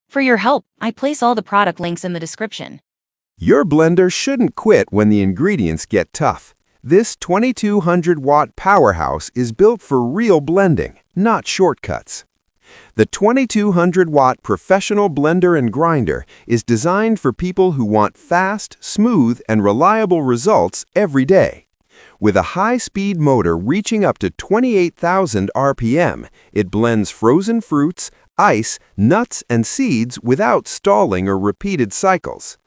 For your help, I place all the product links in the description. Your blender shouldn't quit when the ingredients get tough. This 2200-watt powerhouse is built for real blending, not shortcuts. The 2200-watt professional blender and grinder is designed for people who want fast, smooth, and reliable results every day. With a high-speed motor reaching up to 28,000 RPM, it blends frozen fruits, ice, nuts, and seeds without stalling or repeated cycles.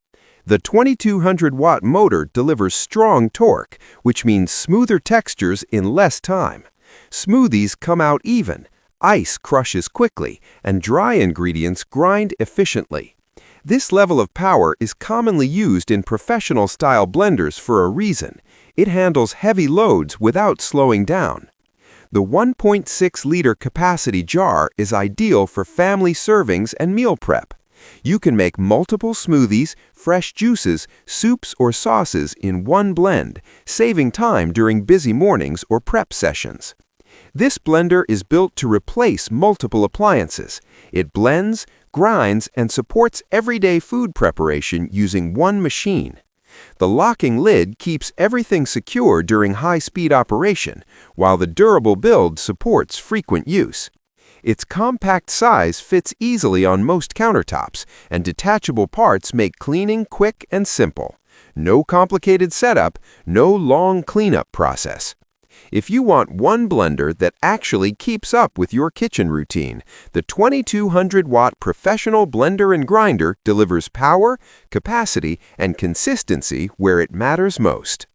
The 2200-watt motor delivers strong torque, which means smoother textures in less time. Smoothies come out even, ice crushes quickly, and dry ingredients grind efficiently. This level of power is commonly used in professional-style blenders for a reason. It handles heavy loads without slowing down. The 1.6-liter capacity jar is ideal for family servings and meal prep. You can make multiple smoothies, fresh juices, soups, or sauces in one blend, saving time during busy mornings or prep sessions. This blender is built to replace multiple appliances. It blends, grinds, and supports everyday food preparation using one machine. The locking lid keeps everything secure during high-speed operation, while the durable build supports frequent use. Its compact size fits easily on most countertops, and detachable parts make cleaning quick and simple. No complicated setup, no long cleanup process. If you want one blender that actually keeps up with your kitchen routine, the 2200-watt professional blender and grinder delivers power, capacity, and consistency where it matters most.